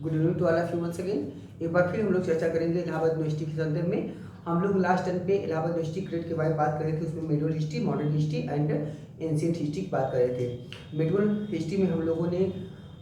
Good evening to all of you once again. एक बार फिर हम लोग चर्चा करेंगे इलाहाबाद यूनिवर्सिटी के संदर्भ में। हम लोग लास्ट टाइम पे इलाहाबाद यूनिवर्सिटी क्रेडिट के बारे में बात कर रहे थे, उसमें middle history, modern history and ancient history की बात कर रहे थे। मिडल हिस्ट्री में हम लोगों ने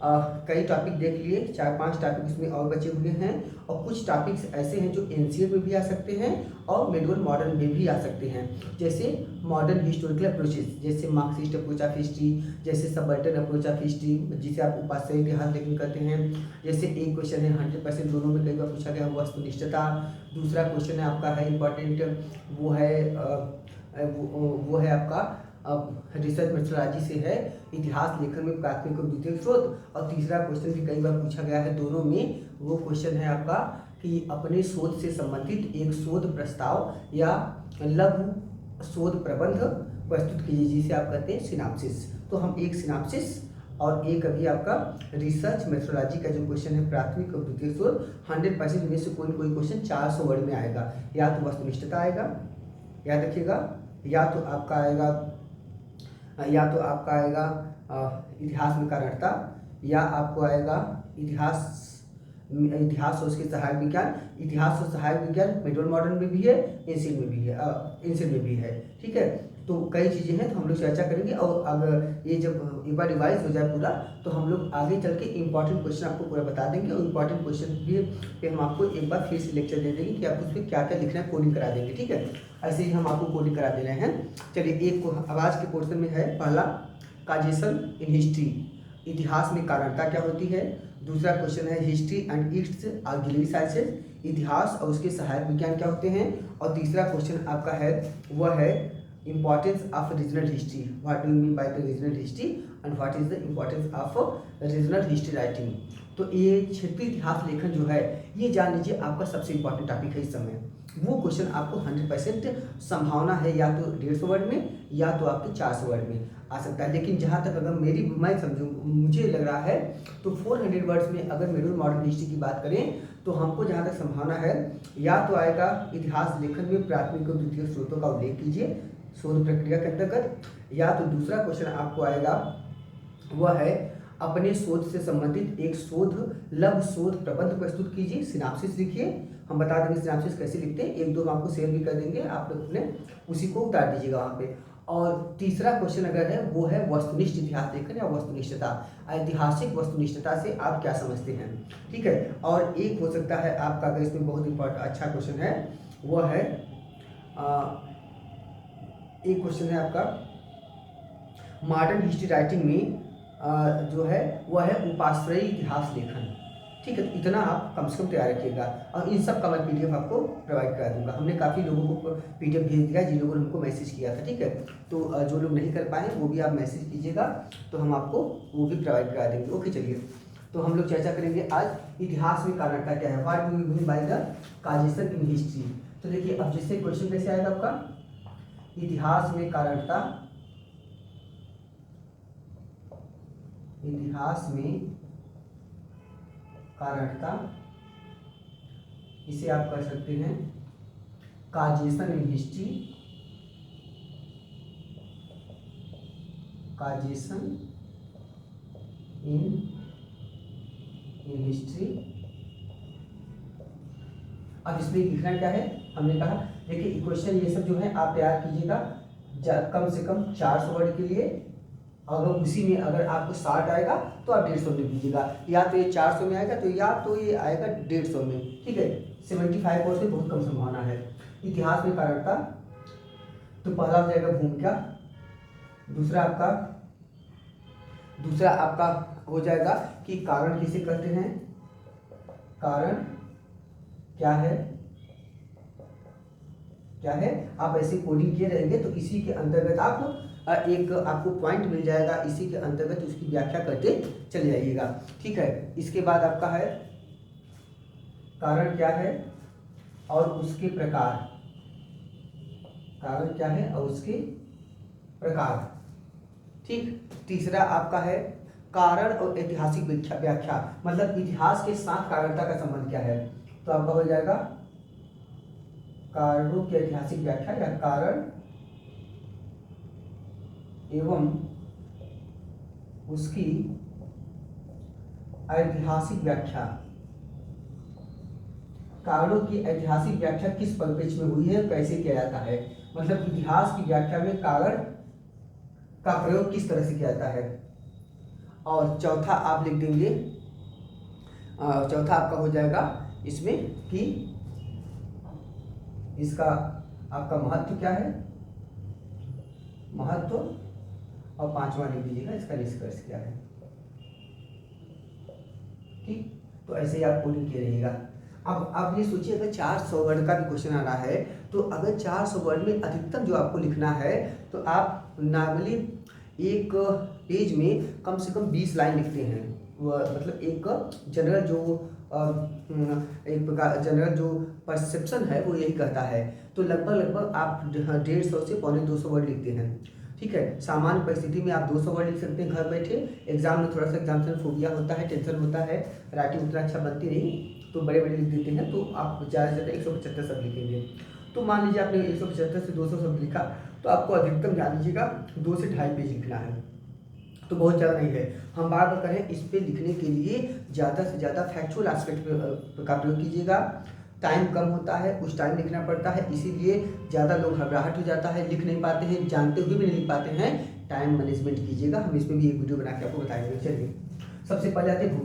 कई टॉपिक देख लिए, 4-5 टॉपिक उसमें और बचे हुए हैं, और कुछ टॉपिक्स ऐसे हैं जो एंशिएंट में भी आ सकते हैं और मिडल मॉडर्न में भी आ सकते हैं। जैसे मॉडर्न हिस्टोरिकल अप्रोचेस, जैसे मार्क्सिस्ट अप्रोच ऑफ हिस्ट्री, जैसे सबल्टन अप्रोच ऑफ हिस्ट्री जिसे आप उपास्य इतिहास लेखन करते हैं। जैसे एक क्वेश्चन है 100% दोनों में कई बार पूछा गया वस्तुनिष्ठता। दूसरा क्वेश्चन है आपका है इम्पॉर्टेंट, वो है आपका रिसर्च मेथोडोलॉजी से है इतिहास लेखन में प्राथमिक और द्वितीयक स्रोत। और तीसरा क्वेश्चन भी कई बार पूछा गया है दोनों में, वो क्वेश्चन है आपका कि अपने शोध से संबंधित एक शोध प्रस्ताव या लघु शोध प्रबंध प्रस्तुत कीजिए, जिसे आप कहते हैं सिनाप्सिस। तो हम एक सिनाप्सिस और एक अभी आपका रिसर्च मेथोडोलॉजी का जो क्वेश्चन है प्राथमिक और द्वितीय स्रोत, 100% में से कोई कोई क्वेश्चन 400 वर्ड में आएगा। या तो वस्तुनिष्ठता आएगा, याद रखिएगा, या तो आपका आएगा इतिहास में कारणता, या आपको आएगा इतिहास और उसके सहायक विज्ञान। इतिहास और सहायक विज्ञान मिडल मॉडर्न में भी है, एंशिएंट में भी है। ठीक है, तो कई चीज़ें हैं, तो हम लोग चर्चा करेंगे। और अगर ये जब एक बार रिवाइज हो जाए पूरा, तो हम लोग आगे चल के इंपॉर्टेंट क्वेश्चन आपको पूरा बता देंगे, और इंपॉर्टेंट क्वेश्चन भी पे हम आपको एक बार फिर से लेक्चर दे देंगे कि आप उस पर क्या क्या लिखना है, कोडिंग करा देंगे। ठीक है, ऐसे ही हम आपको कोडिंग करा दे रहे हैं। चलिए, एक आवाज़ के पोर्शन में है पहला, काजेशन इन हिस्ट्री, इतिहास में कारणता क्या होती है। दूसरा क्वेश्चन है history and it's auxiliary sciences, इतिहास और उसके सहायक विज्ञान क्या होते हैं। और तीसरा क्वेश्चन आपका है वह है importance of regional history, what do you mean by the regional history and what is the importance of regional history writing. तो ये क्षेत्रीय इतिहास लेखन जो है, ये जान लीजिए आपका सबसे इंपॉर्टेंट टॉपिक है इस समय। वो क्वेश्चन आपको 100% संभावना है, या तो 150 वर्ड में या तो आपके 400 वर्ड में आ सकता है। लेकिन जहाँ तक अगर मैं समझूँ, मुझे लग रहा है तो 400 वर्ड्स में अगर मिडल मॉडर्न हिस्ट्री की बात करें, तो हमको जहाँ तक संभावना है, या तो आएगा इतिहास लेखन में प्राथमिक और द्वितीय स्रोतों का उल्लेख कीजिए शोध प्रक्रिया के अंतर्गत, या तो दूसरा क्वेश्चन आपको आएगा वह है अपने शोध से संबंधित एक लघु शोध प्रबंध प्रस्तुत कीजिए, सिनाप्सिस लिखिए। हम बता देंगे सिनाप्सिस कैसे लिखते हैं, एक दो हम आपको शेयर भी कर देंगे, आप लोग अपने उसी को उतार दीजिएगा वहाँ पे। और तीसरा क्वेश्चन अगर है वो है वस्तुनिष्ठ इतिहास लेखन या वस्तुनिष्ठता, ऐतिहासिक वस्तुनिष्ठता से आप क्या समझते हैं। ठीक है, और एक हो सकता है आपका, अगर इसमें बहुत इंपॉर्टेंट अच्छा क्वेश्चन है, वह है एक क्वेश्चन है आपका मॉडर्न हिस्ट्री राइटिंग में जो है वह है उपाश्रयी इतिहास लेखन। ठीक है, तो इतना आप कम से कम तैयार रखिएगा, और इन सब का मैं पीडीएफ आपको प्रोवाइड करा दूंगा। हमने काफ़ी लोगों को पीडीएफ भेज दिया, जिन लोगों ने हमको मैसेज किया था। ठीक है, तो जो लोग नहीं कर पाए वो भी आप मैसेज कीजिएगा, तो हम आपको वो भी प्रोवाइड करा देंगे। ओके, चलिए, तो हम लोग चर्चा करेंगे आज इतिहास में कारणता क्या है, what do you mean by the causation in history. तो देखिए, अब जैसे क्वेश्चन कैसे आएगा आपका, इतिहास में कारणता, इतिहास में कारणता, इसे आप कर सकते हैं causation in history, causation in history. अब इसमें लिखना क्या है, हमने कहा देखिए क्वेश्चन ये सब जो है आप तैयार कीजिएगा कम से कम 400 वर्ड के लिए। अगर उसी में अगर आपको 60 आएगा तो आप 150 में कीजिएगा, या तो ये 400 में आएगा तो या तो ये आएगा 150 में। ठीक है, 75% में बहुत कम संभावना है। इतिहास में कारणता, तो पहला हो जाएगा भूमिका, दूसरा आपका हो जाएगा कि कारण किसे कहते हैं, कारण क्या है। आप ऐसे कोडिंग किए रहेंगे तो इसी के अंतर्गत आप एक आपको पॉइंट मिल जाएगा, इसी के अंतर्गत उसकी व्याख्या करते चले जाइएगा। ठीक है, इसके बाद आपका है कारण क्या है और उसके प्रकार, कारण क्या है और उसके प्रकार। ठीक, तीसरा आपका है कारण और ऐतिहासिक व्याख्या, मतलब इतिहास के साथ कारणता का संबंध क्या है। तो आपका हो जाएगा कारणों की ऐतिहासिक व्याख्या, या कारण एवं उसकी ऐतिहासिक व्याख्या। कारणों की ऐतिहासिक व्याख्या किस परिप्रेक्ष्य में हुई है, कैसे किया जाता है। मतलब इतिहास की व्याख्या में कारण का प्रयोग किस तरह से किया जाता है। और चौथा आप लिख देंगे, चौथा आपका हो जाएगा इसमें कि इसका आपका महत्व क्या है, महत्व, और पांचवा लिख दीजिएगा इसका निष्कर्ष क्या है। ठीक, तो ऐसे ही आप कोडिंग किए रहिएगा। अब आप ये सोचिए अगर 400 वर्ड का भी क्वेश्चन आ रहा है, तो अगर 400 वर्ड में अधिकतम जो आपको लिखना है, तो आप नॉर्मली एक पेज में कम से कम 20 लाइन लिखते हैं। मतलब एक जनरल जो परसेप्शन है वो यही कहता है। तो लगभग आप 150 से 250 वर्ड लिखते हैं। ठीक है, सामान्य परिस्थिति में आप 200 वर्ड लिख सकते हैं घर बैठे। एग्जाम में थोड़ा सा एग्जामिनेशन फोबिया होता है, टेंशन होता है, राइटिंग उतना अच्छा बनती नहीं, तो बड़े लिख देते हैं, तो आप ज़्यादा से ज़्यादा 175 शब्द लिखेंगे। तो मान लीजिए आपने 175 से 200 शब्द लिखा, तो आपको अधिकतम ध्यान दीजिएगा 2 से 2.5 पेज लिखना है, तो बहुत ज़्यादा नहीं है। हम बार बार करें, इस पे लिखने के लिए ज़्यादा से ज़्यादा फैक्चुअल एस्पेक्ट का प्रयोग कीजिएगा। टाइम कम होता है, उस टाइम लिखना पड़ता है, इसीलिए ज़्यादा लोग घबराहट हो जाता है, लिख नहीं पाते हैं, जानते हुए भी नहीं लिख पाते हैं। टाइम मैनेजमेंट कीजिएगा, हम इसमें भी एक वीडियो बना के आपको बताएंगे। चलिए सबसे पहले आते हैं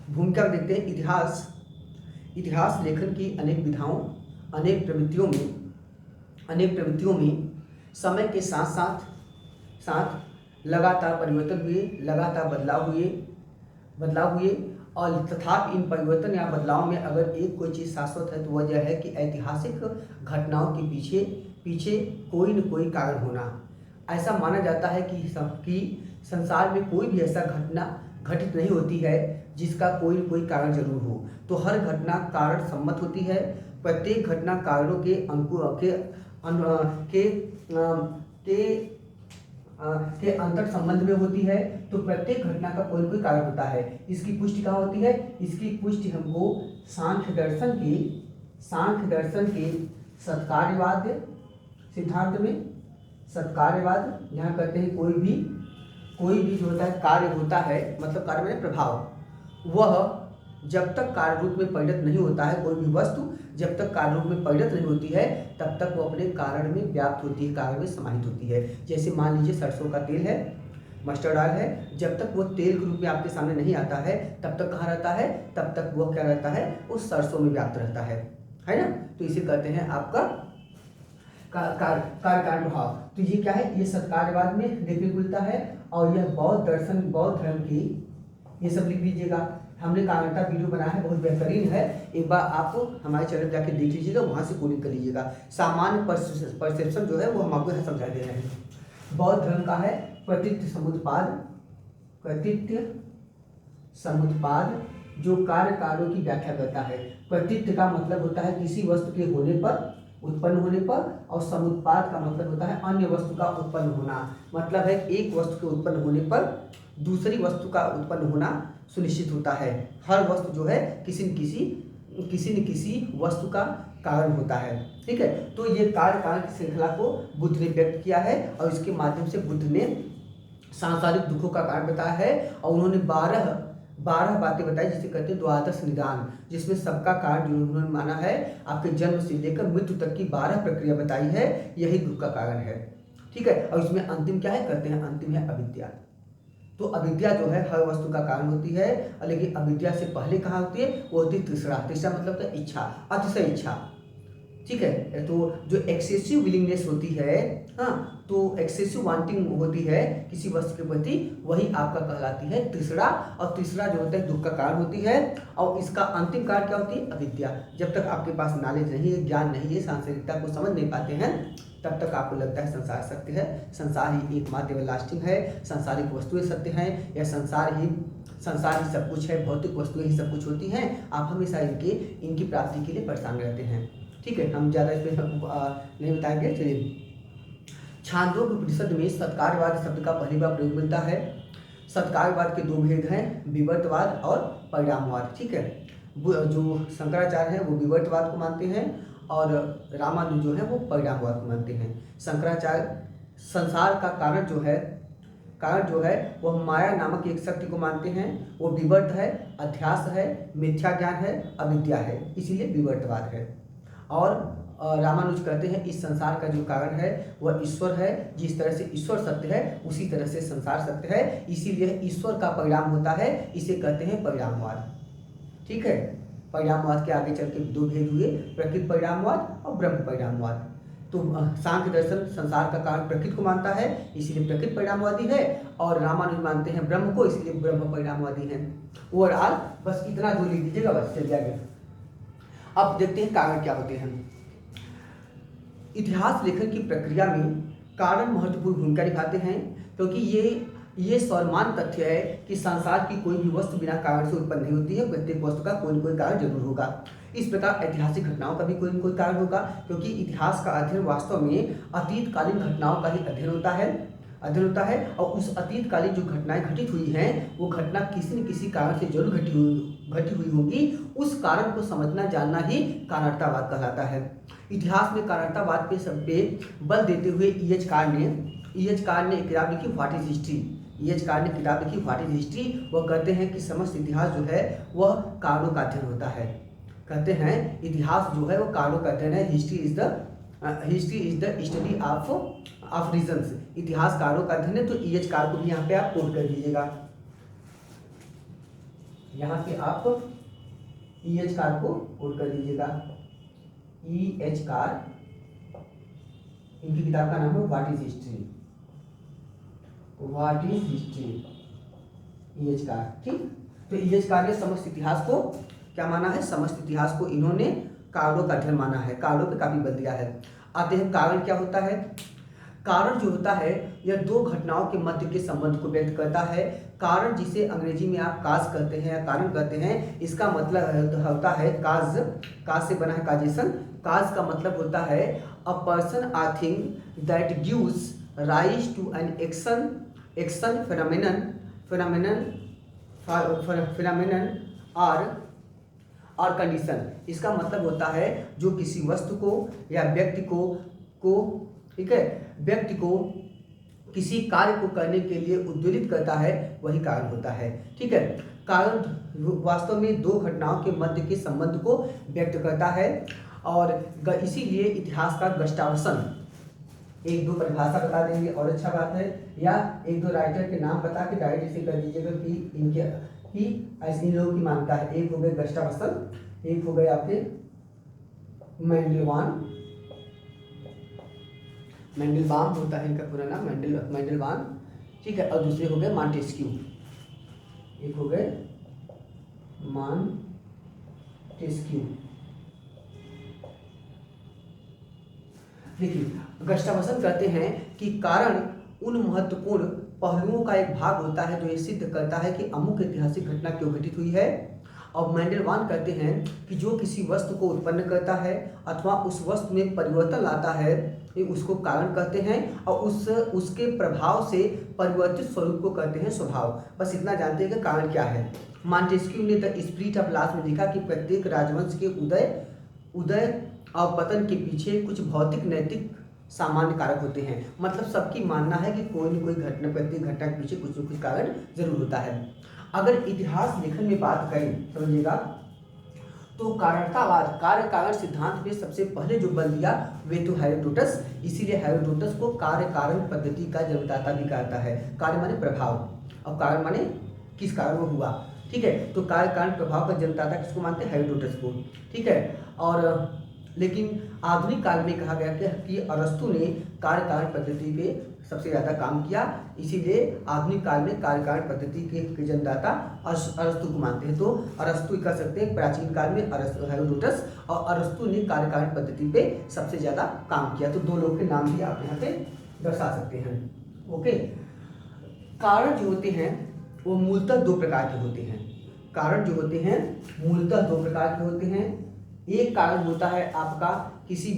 भूमिका देखते हैं। इतिहास लेखन की अनेक विधाओं, अनेक प्रवृत्तियों में समय के साथ लगातार परिवर्तन हुए, लगातार बदलाव हुए, और तथापि इन परिवर्तन या बदलाव में अगर एक कोई चीज़ शाश्वत है तो वह यह है कि ऐतिहासिक घटनाओं के पीछे कोई न कोई कारण होना। ऐसा माना जाता है कि संसार में कोई भी ऐसा घटना घटित नहीं होती है जिसका कोई न कोई कारण जरूर हो। तो हर घटना कारण सम्मत होती है। प्रत्येक घटना कारणों के अंतर संबंध में होती है। तो प्रत्येक घटना का कोई न कोई कारण होता है। इसकी पुष्टि कहाँ होती है? इसकी पुष्टि हमको सांख्य दर्शन के सत्कार्यवाद सिद्धांत में, सत्कार्यवाद यहाँ कहते हैं कोई भी जो होता है कार्य होता है, मतलब कार्य में प्रभाव, वह जब तक कार्य रूप में परिणत नहीं होता है, कोई भी वस्तु जब तक कार्य रूप में परिणत नहीं होती है तब तक वो अपने कारण में व्याप्त होती है, कार्य में समाहित होती है। जैसे मान लीजिए सरसों का तेल है, मस्टर्ड ऑयल है, जब तक वो तेल के रूप में आपके सामने नहीं आता है तब तक कहाँ रहता है, तब तक वो क्या रहता है, उस सरसों में व्याप्त रहता है ना। तो इसे कहते हैं आपका कार्य प्रभाव। तो ये क्या है, ये सत्कार्यवाद में देखने को मिलता है। और यह बौद्ध धर्म की, ये सब लिख लीजिएगा। हमने कागता वीडियो बनाया है, बहुत बेहतरीन है, एक बार आप हमारे चैनल जाके देख लीजिएगा, वहाँ से कोडिंग कर लीजिएगा। सामान्य परसेप्शन जो है वो हम आपको यहाँ समझा दे रहे हैं। बौद्ध धर्म का है प्रतीत्य समुत्पाद, जो कार्यों की व्याख्या करता है। प्रतीत्य का मतलब होता है किसी वस्तु के होने पर, उत्पन्न होने पर, और समुत्पाद का मतलब होता है अन्य वस्तु का उत्पन्न होना। मतलब है एक वस्तु के उत्पन्न होने पर दूसरी वस्तु का उत्पन्न होना सुनिश्चित होता है। हर वस्तु जो है किसी न किसी वस्तु का कारण होता है। ठीक है, तो ये कार्य कारण की श्रृंखला को बुद्ध ने व्यक्त किया है, और इसके माध्यम से बुद्ध ने सांसारिक दुखों का कारण बताया है। और उन्होंने 12 बातें बताई, जिसे कहते हैं द्वादश निदान, जिसमें सबका कारण जो उन्होंने माना है, आपके जन्म से लेकर मृत्यु तक की 12 प्रक्रिया बताई है, यही दुख का कारण है। ठीक है, और इसमें अंतिम क्या है, कहते हैं अंतिम है अविद्या। तो अविद्या जो है हर वस्तु का कारण होती है, लेकिन अविद्या से पहले कहाँ होती है, वो होती है तीसरा मतलब होता है इच्छा, अतिशय इच्छा। ठीक है, तो जो एक्सेसिव विलिंगनेस होती है, हाँ, तो एक्सेसिव वांटिंग होती है किसी वस्तु के प्रति, वही आपका कहलाती है तीसरा। और तीसरा जो होता है दुख का कारण होती है। और इसका अंतिम कारण क्या होती है, अविद्या। जब तक आपके पास नॉलेज नहीं है, ज्ञान नहीं है, सांसारिकता को समझ नहीं पाते हैं, तब तक आपको लगता है संसार सत्य है, संसार ही एकमात्र एवरलास्टिंग है, सांसारिक वस्तुएं सत्य हैं, या संसार ही सब कुछ है, भौतिक वस्तुएं ही सब कुछ होती हैं। आप हमेशा इनकी प्राप्ति के लिए परेशान रहते हैं। ठीक है, हम ज़्यादा इस पर नहीं बताएंगे। चलिए, छांदोग्य उपनिषद में सत्कार्यवाद शब्द का पहली बार प्रयोग मिलता है। सत्कार्यवाद के 2 भेद हैं, विवर्तवाद और परिणामवाद। ठीक है, जो शंकराचार्य हैं वो विवर्तवाद को मानते हैं, और रामानुज जो है वो परिणामवाद को मानते हैं। शंकराचार्य संसार का कारण जो है कारण जो है वह माया नामक एक शक्ति को मानते हैं। वो विवर्त है, अध्यास है, मिथ्या ज्ञान है, अविद्या है, इसीलिए विवर्तवाद है। और रामानुज कहते हैं इस संसार का जो कारण है वह ईश्वर है। जिस तरह से ईश्वर सत्य है उसी तरह से संसार सत्य है, इसीलिए ईश्वर का परिणाम होता है, इसे कहते हैं परिणामवाद। ठीक है, परिणामवाद के आगे चल के दो भेद हुए, प्रकृति परिणामवाद और ब्रह्म परिणामवाद। तो सांख्य दर्शन संसार का कारण प्रकृति को मानता है, इसलिए प्रकृति परिणामवादी है, और रामानुज मानते हैं ब्रह्म को, इसलिए ब्रह्म परिणामवादी है। ओवरऑल बस इतना जो लिख दीजिएगा, बस चलिए आगे। अब देखते हैं कारण क्या होते हैं। इतिहास लेखन की प्रक्रिया में कारण महत्वपूर्ण भूमिका निभाते हैं, क्योंकि ये सर्वमान्य तथ्य है कि संसार की कोई भी वस्तु बिना कारण से उत्पन्न नहीं होती है। प्रत्येक वस्तु का कोई न कोई कारण जरूर होगा। इस प्रकार ऐतिहासिक घटनाओं का भी कोई न कोई कारण होगा, क्योंकि इतिहास का अध्ययन वास्तव में अतीतकालीन घटनाओं का ही अध्ययन होता है और उस अतीतकालीन जो घटनाएं घटित हुई हैं वो घटना किसी न किसी कारण से जरूर घटी हुई होगी। उस कारण को समझना जानना ही कारणतावाद कहलाता है। इतिहास में कारणतावाद पे बल देते हुए ई.एच. कार ने किताब लिखी व्हाट इज हिस्ट्री। ई.एच. कार ने किताब लिखी व्हाट इज हिस्ट्री। वह कहते हैं कि समस्त इतिहास जो है वह कारणों का अध्ययन होता है। कहते हैं इतिहास जो है वो कारणों का अध्ययन है। History is the study of reasons. इतिहास कारणों का अध्ययन है। तो ई.एच. कार को भी यहाँ पे आप कोट कर दीजिएगा। यहाँ पे आप ई.एच. कार को कोट कर दीजिएगा। ई.एच. कार, इनकी किताब का नाम है व्हाट इज हिस्ट्री। ई.एच. कार, ठीक। तो ई.एच. कार ने समस्त इतिहास को क्या माना है? समस्त इतिहास को इन्होंने कारणों का अध्ययन माना है, कारणों पे काफी बल दिया है। आते हैं कारण क्या होता है। कारण जो होता है यह दो घटनाओं के मध्य के संबंध को व्यक्त करता है। कारण जिसे अंग्रेजी में आप काज कहते हैं या कारण कहते हैं, इसका मतलब होता है काज से बना है काजेशन। काज का मतलब होता है a person or thing that gives rise to an action phenomenon और कंडीशन। इसका मतलब होता है जो किसी वस्तु को या व्यक्ति को ठीक है, व्यक्ति को किसी कार्य को करने के लिए उद्वेलित करता है, वही कारण होता है। ठीक है, कारण वास्तव में दो घटनाओं के मध्य के संबंध को व्यक्त करता है और इसीलिए इतिहास का गस्टावसन। एक दो परिभाषा बता देंगे और अच्छा बात है, या एक दो राइटर के नाम बता के डायरेक्ट इसे कर दीजिएगा कि इन लोगों की मान्यता है। एक हो गए गस्टावसन, एक हो गए आपके मेंडलबाम होता है इनका पूरा नाम, मेंडलबाम, ठीक है। और दूसरे हो गए मॉन्टेस्क्यू, एक हो गए मॉन्टेस्क्यू। देखिए, गस्टावसन कहते हैं कि कारण उन महत्वपूर्ण पहलुओं का एक भाग होता है जो ये सिद्ध करता है कि अमुक ऐतिहासिक घटना क्यों घटित हुई है। और मेंडलवान कहते हैं कि जो किसी वस्तु को उत्पन्न करता है अथवा उस वस्तु में परिवर्तन लाता है, ये उसको कारण कहते हैं, और उसके प्रभाव से परिवर्तित स्वरूप को कहते हैं स्वभाव। बस इतना जानते हैं कि कारण क्या है। मॉन्टेस्क्यू ने द स्पिरिट ऑफ लॉस में लिखा कि प्रत्येक राजवंश के उदय और पतन के पीछे कुछ भौतिक नैतिक सामान्य कारक होते हैं। मतलब सबकी मानना है कि कोई न कोई घटना, प्रत्येक घटना के पीछे कुछ न कुछ कारण जरूर होता है। अगर इतिहास लेखन में बात करें, समझिएगा, तो कारणतावाद कार्य कारण सिद्धांत में सबसे पहले जो बल दिया वे तो हेरोडोटस। इसीलिए हेरोडोटस को कार्य कारण पद्धति का जन्मदाता भी कहता है। कार्य माने प्रभाव और कारण माने किस कारण वो हुआ। ठीक है, तो कार्य कारण प्रभाव का जन्मदाता किसको मानते हैं? हेरोडोटस को। ठीक है, और लेकिन आधुनिक काल में कहा गया कि अरस्तु ने कार्य कारण पद्धति पे सबसे ज़्यादा काम किया, इसीलिए आधुनिक काल में कार्य कारण पद्धति के जन्मदाता अरस्तु को मानते हैं। तो अरस्तु कह सकते हैं प्राचीन काल में हेरोडोटस, और अरस्तु ने कार्य कारण पद्धति पे सबसे ज़्यादा काम किया। तो दो लोग के नाम भी आप यहाँ पे दर्शा सकते हैं। ओके, कारण जो होते हैं वो मूलतः दो प्रकार के होते हैं। कारण जो होते हैं मूलतः दो प्रकार के होते हैं। एक कारण होता है आपका किसी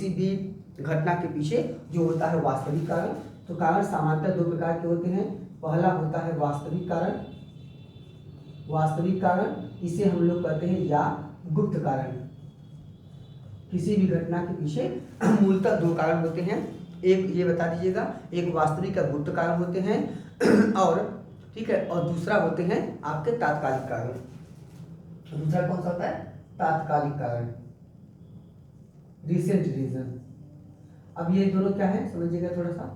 भी घटना के पीछे जो होता है वास्तविक कारण। तो कारण सामान्यतः दो प्रकार के होते हैं। पहला होता है वास्तविक कारण, इसे हम लोग कहते हैं या गुप्त कारण। किसी भी घटना के पीछे मूलतः दो कारण होते हैं, एक ये बता दीजिएगा, एक वास्तविक या गुप्त कारण होते हैं और ठीक है, और दूसरा होते हैं आपके तात्कालिक कारण। दूसरा कौन सा होता है? तात्कालिक कारण, रिसेंट रीजन। अब ये दोनों क्या है समझिएगा थोड़ा सा।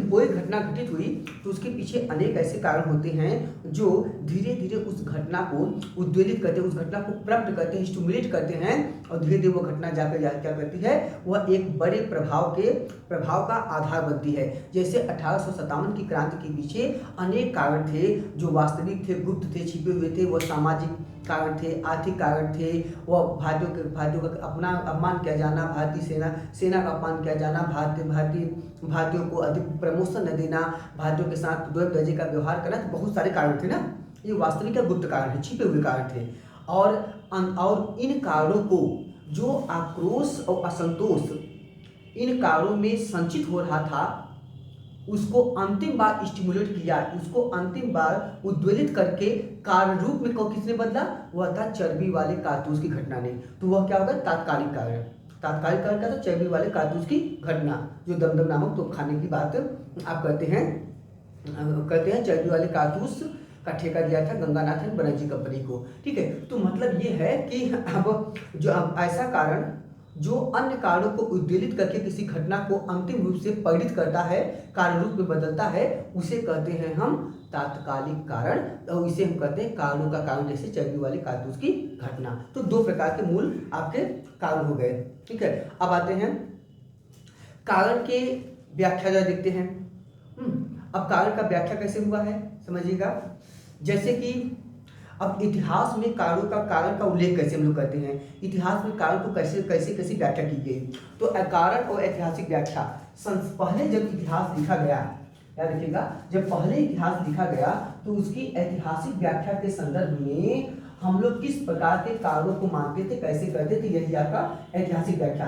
कोई घटना घटित हुई तो उसके पीछे अनेक ऐसे कारण होते हैं जो धीरे धीरे उस घटना को उद्वेलित करते हैं, उस घटना को प्रम्प्ट करते हैं, स्टिमुलेट करते हैं, और धीरे धीरे वो घटना जाकर क्या करती है, वह एक बड़े प्रभाव का आधार बनती है। जैसे 1857 की क्रांति के पीछे अनेक कारण थे जो वास्तविक थे, गुप्त थे, छिपे हुए थे। वह सामाजिक कारण थे, आर्थिक कारण थे, वह भारतीयों का अपना अपमान किया जाना, भारतीय सेना का अपमान किया जाना, भारतीयों को अधिक प्रमोशन न देना, भारतीयों के साथ दो दर्जे का व्यवहार करना, तो बहुत सारे कारण थे ना। ये वास्तविक या गुप्त कारण थे, छिपे हुए कारण थे। और इन कारणों को जो आक्रोश और असंतोष इन कारणों में संचित हो रहा था, उसको अंतिम बार स्टिमुलेट किया, उसको अंतिम बार उद्वेलित करके कारण रूप में किसने बदला? वह था चर्बी वाले कारतूस की घटना ने। तो वह क्या होगा? तात्कालिक कारण। तात्कालिक कारण का तो चर्बी वाले कारतूस की घटना, जो दमदम नामक तो खाने की बात आप कहते हैं चर्बी वाले कारतूस का ठेका दिया था गंगानाथन बनर्जी कंपनी को। ठीक है, तो मतलब ये है कि अब ऐसा कारण जो अन्य कारणों को उद्वेलित करके किसी घटना को अंतिम रूप से परिणित करता है, कारण रूप में बदलता है, उसे कहते हैं हम तात्कालिक कारण, और इसे हम कहते हैं कारणों का कारण, जैसे चर्बी वाले कारतूस की घटना। तो दो प्रकार के मूल आपके कारण हो गए। ठीक है, अब आते हैं कारण के व्याख्या जरा देखते हैं। अब कारण का व्याख्या कैसे हुआ है समझिएगा। जैसे कि अब इतिहास में कारण का उल्लेख कैसे हम लोग करते हैं, इतिहास में कारण को कैसे व्याख्या की गई। तो कारण और ऐतिहासिक व्याख्या, पहले जब इतिहास लिखा गया, याद रखिएगा, जब पहले इतिहास लिखा गया तो उसकी ऐतिहासिक व्याख्या के संदर्भ में हम लोग किस प्रकार के कारणों को मानते थे, कैसे करते थे, यही आपका ऐतिहासिक व्याख्या।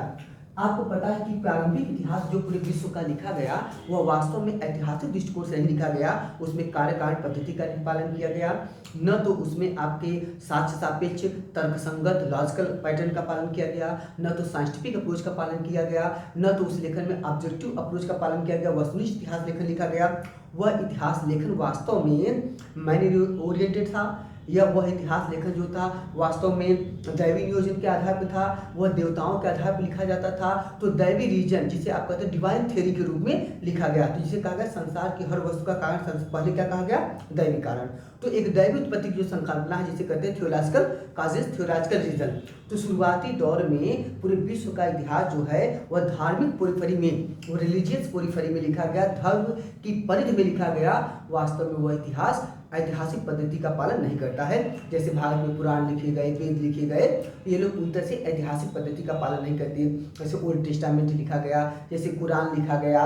आपको पता है कि प्रारंभिक इतिहास जो पूरे विश्व का लिखा गया वह वास्तव में ऐतिहासिक दृष्टिकोण से नहीं लिखा गया, उसमें कार्यकारण पद्धति का पालन किया गया, न तो उसमें आपके साक्ष्य सापेक्ष तर्कसंगत लॉजिकल पैटर्न का पालन किया गया, न तो साइंटिफिक अप्रोच का पालन किया गया, न तो उस लेखन में ऑब्जेक्टिव अप्रोच का पालन किया गया, वस्तुनिष्ठ इतिहास लेखन लिखा गया। वह इतिहास लेखन वास्तव में मैनी ओरिएंटेड था, यह वह इतिहास लेखन जो था वास्तव में दैवी नियोजन के आधार पर था, वह देवताओं के आधार पर लिखा जाता था। तो दैवी रीजन, जिसे आप कहते हैं डिवाइन थ्योरी के रूप में लिखा गया, तो जिसे कहा गया संसार की हर वस्तु का कारण पहले क्या कहा गया? दैवी कारण। तो एक दैवी उत्पत्ति की जो संकल्पना है जिसे कहते हैं थियोलॉजिकल काजेस, थियोलॉजिकल रीजन। तो शुरुआती दौर में पूरे विश्व का इतिहास जो है वह धार्मिक पोरिफरी में, वो रिलीजियस पोरिफरी में लिखा गया, धर्म की परिधि में लिखा गया। वास्तव में वह इतिहास ऐतिहासिक पद्धति का पालन नहीं करता है। जैसे भारत में पुराण लिखे गए, वेद लिखे गए, ये लोग उन तरह से ऐतिहासिक पद्धति का पालन नहीं करते। जैसे ओल्ड टेस्टामेंट लिखा गया, जैसे कुरान लिखा गया,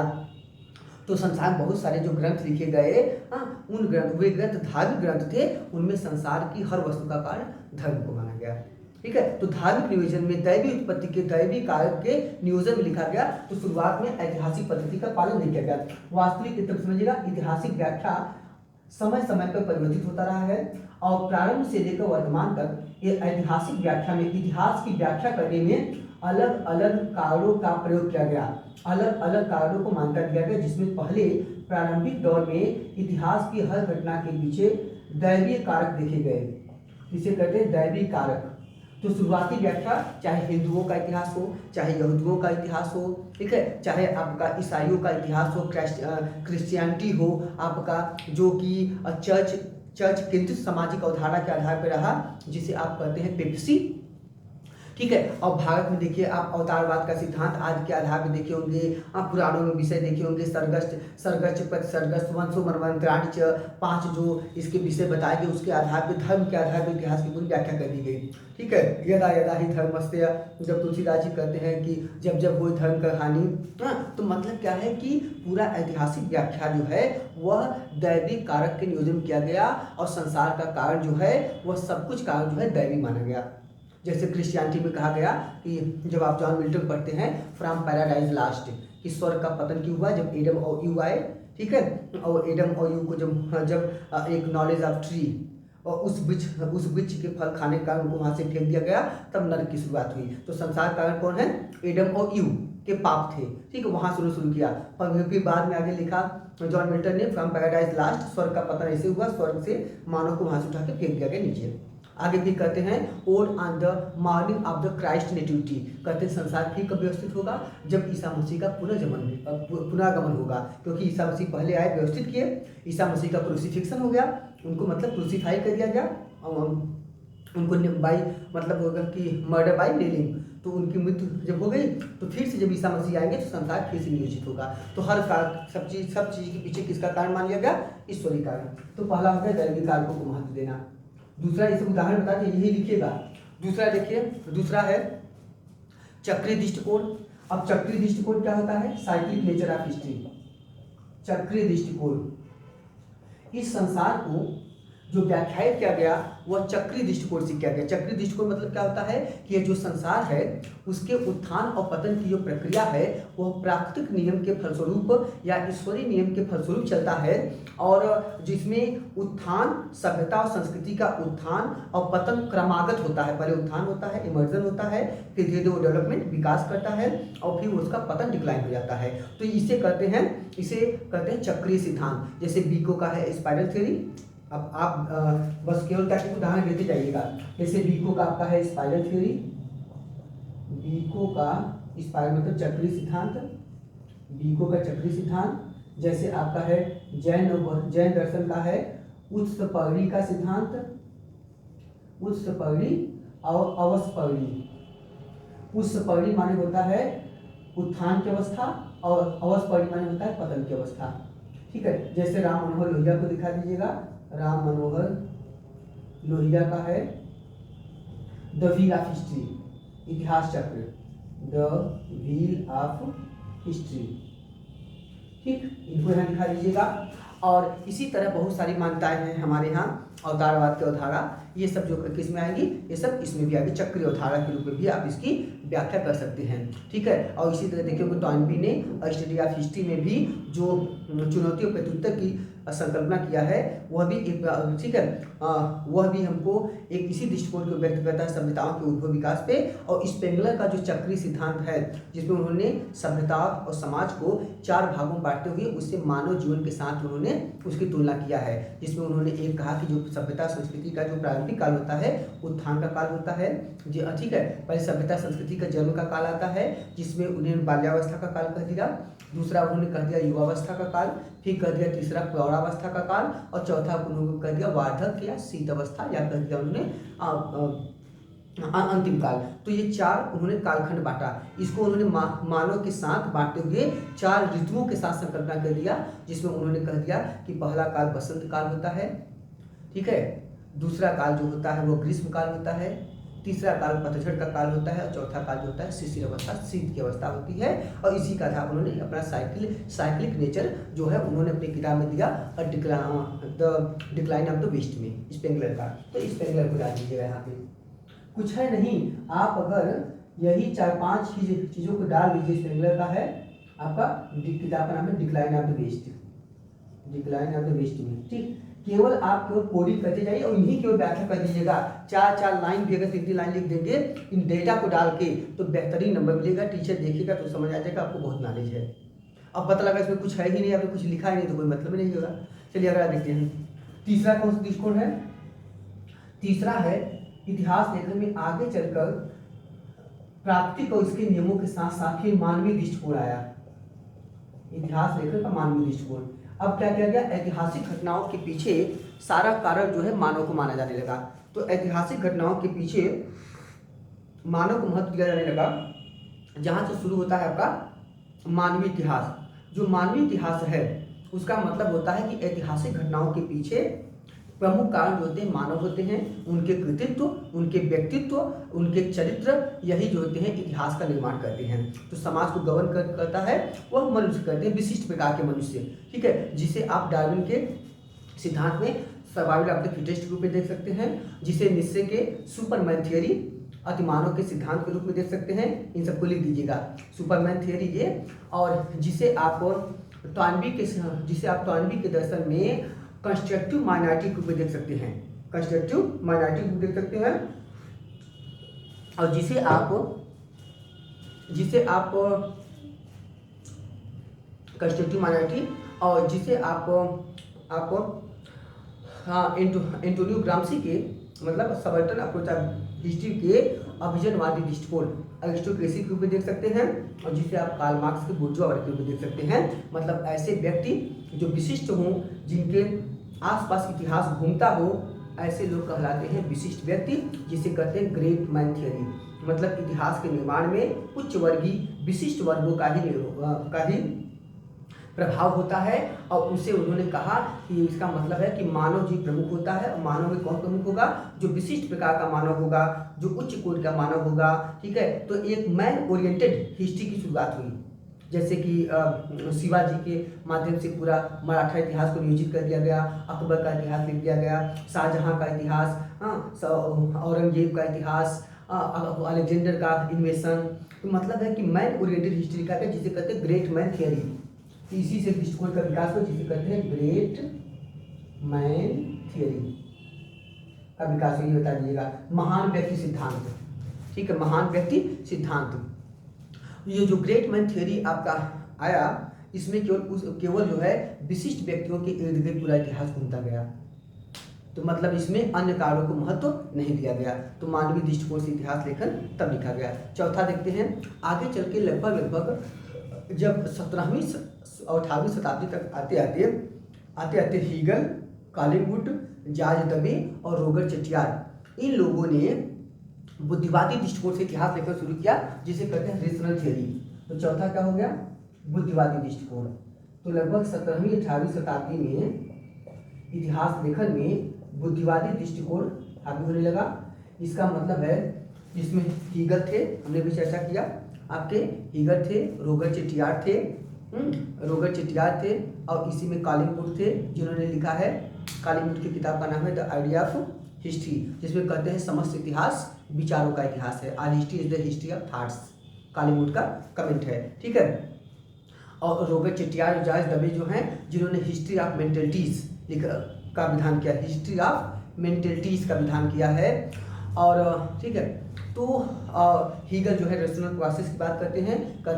तो संसार में बहुत सारे जो ग्रंथ लिखे गए, उन वे ग्रंथ धार्मिक ग्रंथ थे, उनमें संसार की हर वस्तु का कारण धर्म को माना गया। ठीक है, तो धार्मिक नियोजन में दैवी उत्पत्ति के दैवी कारक के नियोजन में लिखा गया। तो शुरुआत में ऐतिहासिक पद्धति का पालन नहीं किया गया। वास्तविक समझिएगा, ऐतिहासिक व्याख्या समय समय पर परिवर्तित होता रहा है, और प्रारंभ से लेकर वर्तमान तक ये ऐतिहासिक व्याख्या में, इतिहास की व्याख्या करने में अलग अलग कारणों का प्रयोग किया गया, अलग अलग कारणों को मान्यता दिया गया, जिसमें पहले प्रारंभिक दौर में इतिहास की हर घटना के पीछे दैवीय कारक देखे गए, जिसे कहते हैं दैवीय कारक। तो शुरुआती व्याख्या चाहे हिंदुओं का इतिहास हो, चाहे यहूदियों का इतिहास हो, ठीक है, चाहे आपका ईसाइयों का इतिहास हो, क्रिश्चियनिटी हो, आपका जो कि चर्च केंद्रित सामाजिक अवधारणा के आधार पर रहा, जिसे आप कहते हैं पेपसी। ठीक है, और भारत में देखिए आप अवतारवाद का सिद्धांत आदि के आधार पर देखे होंगे, आप पुराणों में विषय देखे होंगे, सरगस्त वंशो मनवंतराणी 5 जो इसके विषय बताए गए, उसके आधार पर धर्म के आधार पर इतिहास की पूरी व्याख्या कर दी गई। ठीक है, यदा यदा ही धर्मस्य, जब तुलसीदास जी कहते हैं कि जब जब कोई धर्म का हानि, तो मतलब क्या है कि पूरा ऐतिहासिक व्याख्या जो है वह दैवी कारक के नियोजन में किया गया, और संसार का कारण जो है वह सब कुछ कारण जो है दैवी माना गया। जैसे क्रिश्चियनिटी में कहा गया कि जब आप जॉन मिल्टन पढ़ते हैं फ्रॉम पैराडाइज लास्ट, कि स्वर्ग का पतन क्यों हुआ? जब एडम और यू आए, ठीक है, और एडम और यू को जब एक नॉलेज ऑफ ट्री और उस वृक्ष के फल खाने का उनको वहाँ से फेंक दिया गया, तब नरक की शुरुआत हुई। तो संसार कारण कौन है? एडम और यू के पाप थे, ठीक है, वहाँ शुरू किया। पर फिर बाद में आगे लिखा जॉन मिल्टन ने, फ्रॉम पैराडाइज लास्ट, स्वर्ग का पतन ऐसे हुआ, स्वर्ग से मानव को वहाँ से उठा के फेंक दिया गया नीचे। आगे भी कहते हैं odd on the morning of the Christ nativity, कहते हैं संसार फिर कब व्यवस्थित होगा, जब ईसा मसीह का पुनर्गमन होगा, क्योंकि ईसा मसीह पहले आए, व्यवस्थित किए, ईसा मसीह का क्रूसिफिक्शन हो गया, उनको मतलब क्रूसीफाई कर दिया गया, उनको बाई मतलब होगा कि मर्डर बाई नेलिंग, तो उनकी मृत्यु जब हो गई तो फिर से जब ईसा मसीह आएंगे तो संसार फिर से नियोजित होगा। तो हर सब चीज़ के पीछे किसका कारण मान लिया गया, ईश्वरीय कारण। तो पहला हो गया दैविक कारकों को महत्व देना। दूसरा, इसे उदाहरण बता दिए, यही लिखिएगा। दूसरा देखिए, दूसरा है चक्रीय दृष्टिकोण। अब चक्रीय दृष्टिकोण क्या होता है, साइक्लिक नेचर ऑफ हिस्ट्री। चक्रीय दृष्टिकोण, इस संसार को जो व्याख्यायित किया गया वह चक्रीय दृष्टिकोण से किया गया। चक्रीय दृष्टिकोण मतलब क्या होता है कि ये जो संसार है उसके उत्थान और पतन की जो प्रक्रिया है वह प्राकृतिक नियम के फलस्वरूप या ईश्वरीय नियम के फलस्वरूप चलता है, और जिसमें उत्थान, सभ्यता और संस्कृति का उत्थान और पतन क्रमागत होता है। पहले उत्थान होता है, इमर्जन होता है, फिर धीरे धीरे वो डेवलपमेंट, विकास करता है, और फिर उसका पतन, डिक्लाइन हो जाता है। तो इसे कहते हैं चक्रीय सिद्धांत। जैसे बीको का है स्पाइरल थ्योरी। अब आप बस केवल ताकि उदाहरण देते जाइएगा। जैसे बीको का आपका है स्पाइरल थ्योरी, बीको का स्पाइरल मतलब चक्रीय सिद्धांत, बीको का चक्रीय सिद्धांत। जैसे आपका है जैन दर्शन का है उत्सपरी का सिद्धांत, उत्सपरी और अवस्परी। उत्सपरी माने होता है उत्थान की अवस्था, और अवस्परी माने होता है पतन की अवस्था, ठीक है। जैसे राम मनोहर लोहिया को दिखा दीजिएगा। राम मनोहर लोहिया का है द व्हील ऑफ हिस्ट्री, इतिहास चक्र, द व्हील ऑफ हिस्ट्री, ठीक, इनको यहाँ दिखा दीजिएगा। और इसी तरह बहुत सारी मान्यताएं हैं हमारे यहाँ, अवतारवाद के अवधारा, ये सब जो किस में आएंगी, ये सब इसमें भी आएगी। चक्रीय अवधारा के रूप में भी आप इसकी व्याख्या कर सकते हैं, ठीक है। और इसी तरह देखिए टॉइनबी ने स्टडी ऑफ हिस्ट्री में भी जो चुनौतियों प्रत्युत्तर की संकल्पना किया है वह भी एक, ठीक है, वह भी हमको एक इसी दृष्टिकोण को व्यक्त करता है, सभ्यताओं के उद्भव विकास पे। और स्पेंगलर का जो चक्रीय सिद्धांत है जिसमें उन्होंने सभ्यता और समाज को 4 भागों में बांटते हुए उससे मानव जीवन के साथ उन्होंने उसकी तुलना किया है, जिसमें उन्होंने एक कहा कि जो सभ्यता संस्कृति का जो प्रारंभिक काल होता है उत्थान का काल होता है जी, ठीक है। पहले सभ्यता संस्कृति का जन्म का काल आता है जिसमें उन्हें बाल्यावस्था का काल कह दिया, दूसरा उन्होंने कह दिया युवावस्था का काल, फिर कह दिया तीसरा प्रौढ़ावस्था का काल, और चौथा उन्होंने कह दिया वार्धक्य या शीत अवस्था, या कह दिया उन्होंने अंतिम काल। तो ये 4 उन्होंने कालखंड बांटा। इसको उन्होंने मानव के साथ बांटते हुए 4 ऋतुओं के साथ संकल्पना कर दिया, जिसमें उन्होंने कह दिया कि पहला काल बसंत काल होता है, ठीक है, दूसरा काल जो होता है वो ग्रीष्म काल होता है, तीसरा काल पतझड़ का काल होता है, और चौथा काल जो होता है शिशिर अवस्था, शीत की अवस्था होती है। और इसी का था उन्होंने अपना साइक्लिक नेचर जो है उन्होंने अपनी किताब में दिया, the decline of the West में, स्पेंगलर का। तो स्पेंगलर को डाल दीजिएगा यहाँ पे, कुछ है नहीं, आप अगर यही 4-5 चीज़ों को डाल दीजिए। स्पेंगलर का है आपका किताब का नाम है decline of the West, decline of the West में, ठीक। केवल आप केवल कोडिंग करते जाइए और इन्हीं केवल व्याख्या कर दीजिएगा। 4 लाइन भी अगर 3 लाइन लिख देंगे इन डेटा को डाल के तो बेहतरीन नंबर मिलेगा। टीचर देखिएगा तो समझ आ जाएगा आपको बहुत नॉलेज है। अब पता लगा इसमें कुछ है ही नहीं, आपने कुछ लिखा ही नहीं तो कोई मतलब नहीं होगा। चलिए अगला देखते हैं। तीसरा कौन सा दृष्टिकोण है, तीसरा है इतिहास लेखन में आगे चलकर प्राकृतिक और इसके नियमों के साथ साथ ही मानवीय दृष्टिकोण आया। इतिहास लेखन का मानवीय दृष्टिकोण। अब क्या किया गया, ऐतिहासिक घटनाओं के पीछे सारा कारण जो है मानव को माना जाने लगा। तो ऐतिहासिक घटनाओं के पीछे मानव को महत्व दिया जाने लगा, जहाँ से शुरू होता है आपका मानवीय इतिहास। जो मानवीय इतिहास है उसका मतलब होता है कि ऐतिहासिक घटनाओं के पीछे प्रमुख कारण जो होते हैं मानव होते हैं, उनके कृतित्व, उनके व्यक्तित्व, उनके चरित्र, यही जो होते हैं इतिहास का निर्माण करते हैं। तो समाज को गवर्न करता है वह मनुष्य करते हैं, विशिष्ट प्रकार के मनुष्य, ठीक है, जिसे आप डार्विन के सिद्धांत में सर्वाइवल ऑफ द फिटेस्ट के रूप में देख सकते हैं, जिसे निश्चय के सुपरमैन थियरी अतिमानव के सिद्धांत के रूप में देख सकते हैं। इन सबको लिख दीजिएगा, सुपरमैन थियरी ये, और जिसे आप टॉइनबी के दर्शन में कंस्ट्रक्टिव माइनॉरिटी के रूप में देख सकते हैं, कंस्ट्रक्टिव माइनॉरिटी को देख सकते हैं, और जिसे आप कंस्टिट्यूटिव माइनॉरिटी, और जिसे आप हाँ एंटोनियो ग्राम्सी के मतलब सबल्टन अप्रोच हिस्ट्री के अभिजनवादी दृष्टिकोण अरिस्टोक्रेसी के रूप में देख सकते हैं, और जिसे आप कार्ल मार्क्स के बुर्जुआ वर्ग के रूप में देख सकते हैं। मतलब ऐसे व्यक्ति जो विशिष्ट हों, जिनके आसपास इतिहास घूमता हो, ऐसे लोग कहलाते हैं विशिष्ट व्यक्ति, जिसे कहते हैं ग्रेट मैन थियरी। मतलब इतिहास के निर्माण में उच्च वर्गीय विशिष्ट वर्गों का ही प्रभाव होता है। और उसे उन्होंने कहा कि इसका मतलब है कि मानव जीव प्रमुख होता है, और मानव में कौन प्रमुख होगा? जो विशिष्ट प्रकार का मानव होगा, जो उच्च कोटि का मानव होगा। ठीक है, तो एक मैन ओरिएंटेड हिस्ट्री की शुरुआत हुई, जैसे कि शिवाजी के माध्यम से पूरा मराठा इतिहास को नियोजित कर दिया गया, अकबर का इतिहास लिख दिया गया, शाहजहां का इतिहास, औरंगजेब का इतिहास, अलेक्जेंडर का इन्वेशन। तो मतलब है कि मैन ओरिएंटेड हिस्ट्री का, जिसे कहते हैं ग्रेट मैन थियरी। इसी से दृष्टिकोण का विकास हो, जिसे कहते हैं ग्रेट मैन थियरी का विकास। ये बता दीजिएगा महान व्यक्ति सिद्धांत। ठीक है, महान व्यक्ति सिद्धांत। ये जो ग्रेट मैन थियरी आपका आया, इसमें केवल जो है विशिष्ट व्यक्तियों के इर्द गिर्द पूरा इतिहास घूमता गया। तो मतलब इसमें अन्य कारणों को महत्व नहीं दिया गया। तो मानवीय दृष्टिकोण से इतिहास लेखन तब लिखा गया। चौथा देखते हैं, आगे चल के लगभग जब 17वीं और 18वीं शताब्दी तक आते आते हीगल, कॉलिंगवुड, जॉर्ज दबे और रॉबर्ट चेटियार, इन लोगों ने बुद्धिवादी दृष्टिकोण से इतिहास लेखन शुरू किया, जिसे कहते हैं रेशनल थियरी। तो चौथा क्या हो गया? बुद्धिवादी दृष्टिकोण। तो लगभग 17वीं 18वीं शताब्दी में इतिहास लेखन में बुद्धिवादी दृष्टिकोण हावी होने लगा। इसका मतलब है इसमें हीगल थे, हमने भी चर्चा किया, आपके हीगल थे, रॉबर्ट चेटियार थे, और इसी में कॉलिंगवुड थे, जिन्होंने लिखा है, कॉलिंगवुड की किताब का नाम है द आइडिया ऑफ हिस्ट्री, जिसमें कहते हैं समस्त इतिहास विचारों का इतिहास है। All history is the history of thoughts, Collingwood का कमेंट है। ठीक है, और रॉबर्ट चेटियार और जॉर्ज दबे जो हैं, जिन्होंने हिस्ट्री ऑफ मेंटलिटीज का विधान किया, हिस्ट्री ऑफ मेंटलिटीज का विधान किया है। और ठीक है, तो हीगल जो है रेशनल प्रोसेस की बात कहते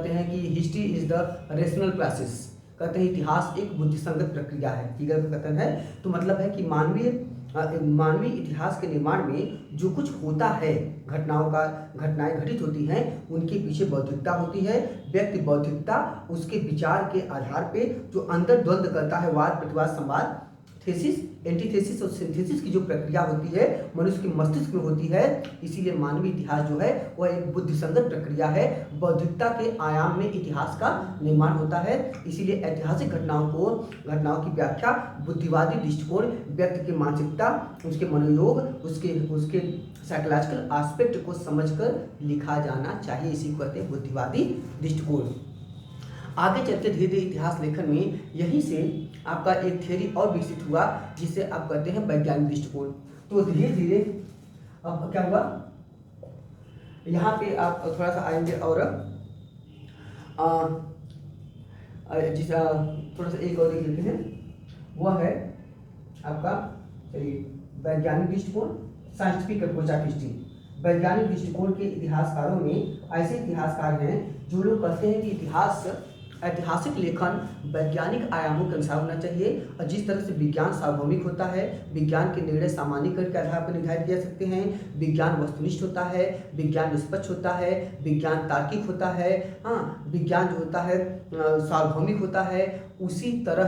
हैं कि history is the rational process, कहते हैं इतिहास एक बुद्धिसंगत प्रक्रिया है, हीगल का कथन है। तो मतलब है कि मानवीय इतिहास के निर्माण में जो कुछ होता है, घटनाएं घटित होती हैं, उनके पीछे बौद्धिकता होती है। व्यक्ति बौद्धिकता उसके विचार के आधार पे जो अंतर द्वंद्व करता है, वाद प्रतिवाद संवाद, थेसिस एंटीथेसिस और सिंथेसिस की जो प्रक्रिया होती है मनुष्य के मस्तिष्क में होती है। इसीलिए मानवीय इतिहास जो है वह एक बुद्धिसंगत प्रक्रिया है। बौद्धिकता के आयाम में इतिहास का निर्माण होता है। इसीलिए ऐतिहासिक घटनाओं की व्याख्या बुद्धिवादी दृष्टिकोण, व्यक्ति की मानसिकता, उसके मनोयोग, उसके साइकोलॉजिकल एस्पेक्ट को समझकर लिखा जाना चाहिए। इसी को कहते हैं बुद्धिवादी दृष्टिकोण। आगे चलते धीरे धीरे इतिहास लेखन में यहीं से आपका एक थियरी और विकसित हुआ, जिसे आप कहते हैं वैज्ञानिक दृष्टिकोण। तो धीरे धीरे अब क्या हुआ, यहाँ पे आप थोड़ा सा आएंगे और थोड़ा सा एक और देख लेते हैं, वह है आपका वैज्ञानिक दृष्टिकोण, साइंटिफिक अप्रोच ऑफ हिस्ट्री। वैज्ञानिक दृष्टिकोण के इतिहासकारों में ऐसे इतिहासकार हैं जो लोग कहते हैं कि ऐतिहासिक लेखन वैज्ञानिक आयामों के अनुसार होना चाहिए। और जिस तरह से विज्ञान सार्वभौमिक होता है, विज्ञान के निर्णय सामान्यीकरण के आधार पर निर्धारित किए जा सकते हैं, विज्ञान वस्तुनिष्ठ होता है, विज्ञान निष्पक्ष होता है, विज्ञान तार्किक होता है, हाँ, विज्ञान जो होता है सार्वभौमिक होता है, उसी तरह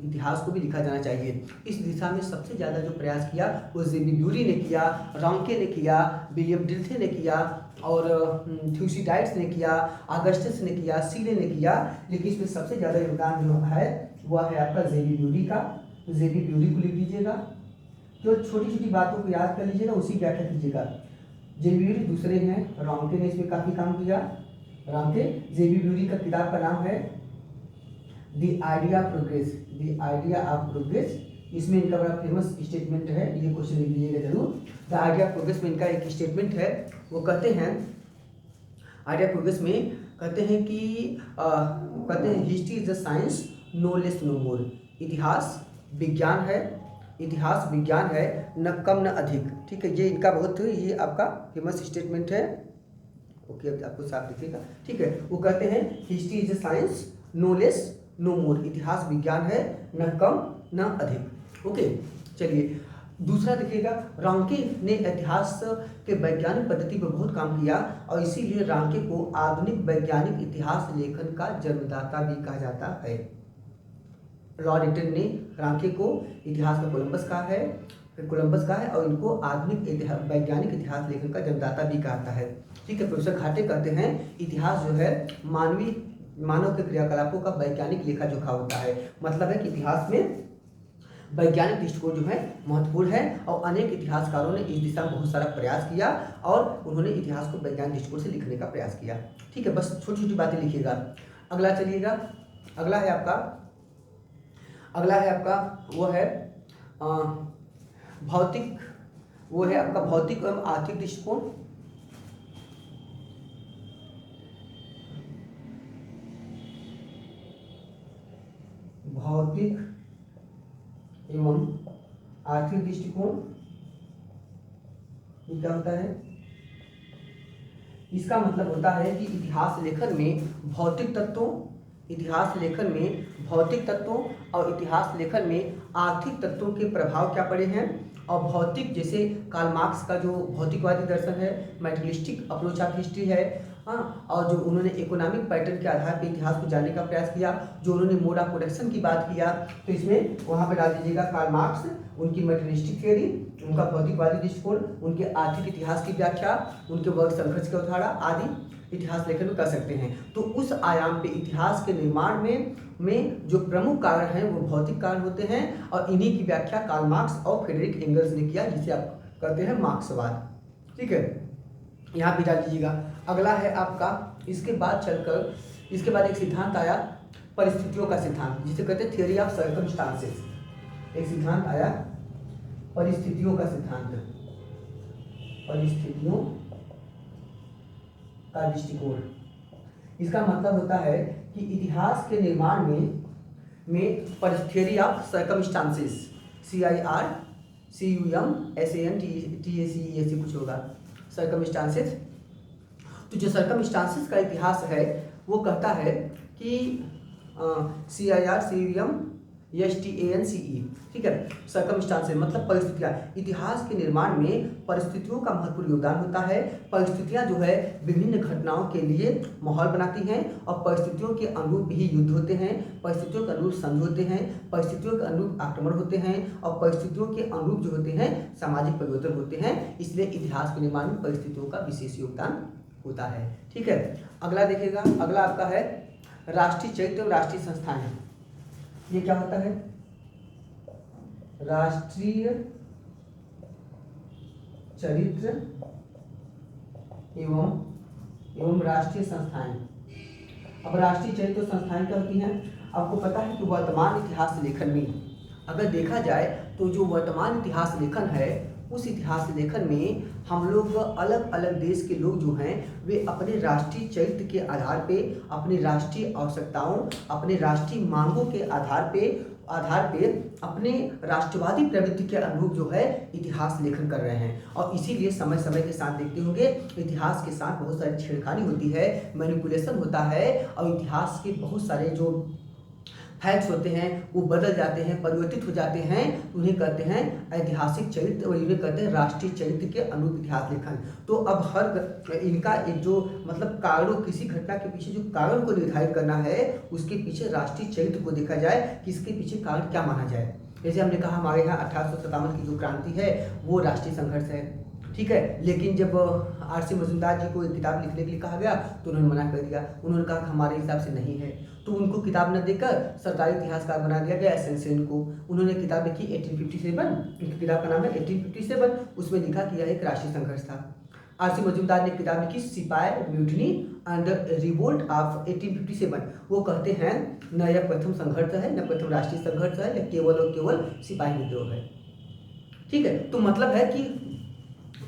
इतिहास को भी लिखा जाना चाहिए। इस दिशा में सबसे ज़्यादा जो प्रयास किया वो जेबी ब्यूरी ने किया, रॉन्के ने किया, विलियम डिल्थे ने किया, और थ्यूसिडाइड्स ने किया, ऑगस्टस ने किया, सीले ने किया। लेकिन इसमें सबसे ज़्यादा योगदान जो है वह है आपका जेबी ब्यूरी का। तो जेबी ब्यूरी को लिख दीजिएगा, जो छोटी छोटी बातों को याद कर लीजिएगा, उसी व्याख्या कीजिएगा। जेबी ब्यूरी दूसरे हैं, रॉन्के ने इसमें काफ़ी काम किया। रॉन्के, जेबी ब्यूरी का किताब का नाम है द आइडिया ऑफ प्रोग्रेस। इसमें इनका बड़ा फेमस स्टेटमेंट है, ये क्वेश्चन लिख लीजिएगा जरूर। द आइडिया ऑफ प्रोग्रेस में इनका एक स्टेटमेंट है, वो कहते हैं आइडिया प्रोग्रेस में कहते हैं history is the science no less no more. इतिहास विज्ञान है, न कम न अधिक। ठीक है, ये इनका ये आपका फेमस स्टेटमेंट है। ओके, आपको साफ दिखेगा, ठीक है। वो कहते हैं history is a science, no less no more, इतिहास विज्ञान है, न कम न अधिक। ओके, चलिए दूसरा देखिएगा, रांके ने इतिहास के वैज्ञानिक पद्धति पर बहुत काम किया और इसीलिए रांके को आधुनिक वैज्ञानिक इतिहास लेखन का जन्मदाता भी कहा जाता है। लॉर्ड रिटन ने रांके को इतिहास का कोलंबस का है और इनको आधुनिक वैज्ञानिक इतिहास लेखन का जन्मदाता भी कहता है, ठीक है। प्रोफेसर घाटे कहते हैं इतिहास जो है मानव के क्रियाकलापों का वैज्ञानिक लेखा जोखा होता है। मतलब है कि इतिहास में वैज्ञानिक दृष्टिकोण जो है महत्वपूर्ण है और अनेक इतिहासकारों ने इस दिशा में बहुत सारा प्रयास किया और उन्होंने इतिहास को वैज्ञानिक दृष्टिकोण से लिखने का प्रयास किया, ठीक है। बस छोटी छोटी बातें लिखिएगा। अगला चलिएगा, अगला है आपका वो है भौतिक एवं आर्थिक दृष्टिकोण। भौतिक एवं आर्थिक दृष्टिकोण ये क्या होता है? इसका मतलब होता है कि इतिहास लेखन में भौतिक तत्वों और इतिहास लेखन में आर्थिक तत्वों के प्रभाव क्या पड़े हैं। और भौतिक, जैसे कार्ल मार्क्स का जो भौतिकवादी दर्शन है, मैटेरियलिस्टिक अप्रोच ऑफ हिस्ट्री है, और जो उन्होंने इकोनॉमिक पैटर्न के आधार पर इतिहास को जानने का प्रयास किया, जो उन्होंने मोड ऑफ प्रोडक्शन की बात किया, तो इसमें वहाँ पर डाल दीजिएगा कार्ल मार्क्स, उनकी मैटेरियलिस्टिक थ्योरी, उनका भौतिकवादी दृष्टिकोण, उनके आर्थिक इतिहास की व्याख्या, उनके वर्ग संघर्ष के उदाहरण आदि इतिहास लेखन में कर सकते हैं। तो उस आयाम पे इतिहास के निर्माण में जो प्रमुख कारण हैं वो भौतिक कारण होते हैं और इन्हीं की व्याख्या कार्ल मार्क्स और फ्रेडरिक एंगल्स ने किया, जिसे आप कहते हैं मार्क्सवाद, ठीक है। यहाँ पे डाल दीजिएगा। अगला है आपका, इसके बाद एक सिद्धांत आया परिस्थितियों का सिद्धांत, जिसे कहते हैं थियोरी ऑफ सर्कमस्टांसेस। एक सिद्धांत आया परिस्थितियों का सिद्धांत, परिस्थितियों का दृष्टिकोण। इसका मतलब होता है कि इतिहास के निर्माण में थियोरी ऑफ सर्कमस्टांसेस, CIRCUMSANTACE कुछ होगा, सर्कमस्टांसेस। तो जो सर्कमस्टांसेस का इतिहास है वो कहता है कि CIRCUMSTANCE, ठीक है। सर्कमस्टांसेस मतलब परिस्थितियाँ। इतिहास के निर्माण में परिस्थितियों का महत्वपूर्ण योगदान होता है। परिस्थितियाँ जो है विभिन्न घटनाओं के लिए माहौल बनाती हैं और परिस्थितियों के अनुरूप ही युद्ध होते हैं, परिस्थितियों के अनुरूप संधि होते हैं, परिस्थितियों के अनुरूप आक्रमण होते हैं और परिस्थितियों के अनुरूप जो होते हैं सामाजिक परिवर्तन होते हैं। इसलिए इतिहास के निर्माण में परिस्थितियों का विशेष योगदान होता है, ठीक है। अगला देखिएगा, अगला आपका है राष्ट्रीय चरित्र और राष्ट्रीय संस्थाएं। ये क्या होता है? राष्ट्रीय चरित्र एवं राष्ट्रीय संस्थाएं। अब राष्ट्रीय चरित्र संस्थाएं क्या होती हैं? आपको पता है कि वर्तमान इतिहास लेखन में अगर देखा जाए तो जो वर्तमान इतिहास लेखन है उस इतिहास लेखन में हम लोग अलग अलग देश के लोग जो हैं वे अपने राष्ट्रीय चरित्र के आधार पे, अपनी राष्ट्रीय आवश्यकताओं, अपने राष्ट्रीय मांगों के आधार पे अपने राष्ट्रवादी प्रवृत्ति के अनुरूप जो है इतिहास लेखन कर रहे हैं। और इसीलिए समय समय के साथ देखते होंगे इतिहास के साथ बहुत सारी छेड़खानी होती है, मैनिपुलेशन होता है और इतिहास के बहुत सारे जो फैक्ट्स होते हैं वो बदल जाते हैं, परिवर्तित हो जाते हैं। उन्हें कहते हैं ऐतिहासिक चरित्र और इन्हें कहते हैं राष्ट्रीय चरित्र के अनुरूप इतिहास लेखन। तो अब हर इनका एक जो मतलब कारणों, किसी घटना के पीछे जो कारण को निर्धारित करना है उसके पीछे राष्ट्रीय चरित्र को देखा जाए कि इसके पीछे कारण क्या माना जाए। जैसे हमने कहा हमारे यहाँ 1857 की जो क्रांति है वो राष्ट्रीय संघर्ष है, ठीक है। लेकिन जब R.C. मजूमदार जी को एक किताब लिखने के लिए कहा गया तो उन्होंने मना कर दिया। उन्होंने कहा कि हमारे हिसाब से नहीं है, तो उनको किताब न देकर सरकारी इतिहासकार बना दिया गया एसेंसेन को। उन्होंने किताब लिखी 1857, उनकी किताब का नाम है 1857। उसमें लिखा कि यह एक राष्ट्रीय संघर्ष था। R.C. मजूमदार ने किताब लिखी सिपाही म्यूटनी एंड रिवोल्ट ऑफ 1857। वो कहते हैं न यह प्रथम संघर्ष है, न प्रथम राष्ट्रीय संघर्ष है, न केवल और केवल सिपाही विद्रोह है, ठीक है। तो मतलब है कि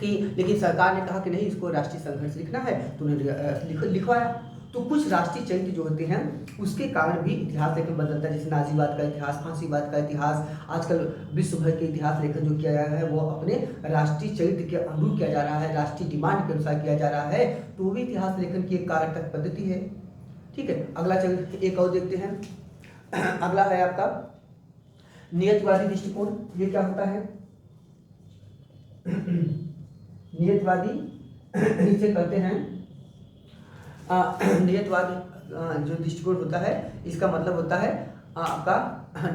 लेकिन सरकार ने कहा कि नहीं, इसको राष्ट्रीय संघर्ष लिखना है तो उन्होंने लिखवाया। तो कुछ राष्ट्रीय चरित्र जो होते हैं उसके कारण भी इतिहास लेखन बदलता है। जैसे नाजीवाद का इतिहास, फांसीवाद का इतिहास, आजकल विश्व भर के इतिहास लेखन जो किया जा रहा है वो अपने राष्ट्रीय चरित्र के अनुरूप किया जा रहा है, राष्ट्रीय डिमांड के अनुसार किया जा रहा है, तो भी इतिहास लेखन की एक कारक पद्धति है। ठीक है, अगला चरित्र एक और देखते हैं। अगला है आपका नियतवादी दृष्टिकोण। ये क्या होता है? नियतवादी इसे कहते हैं नियतवाद जो दृष्टिकोण होता है इसका मतलब होता है आपका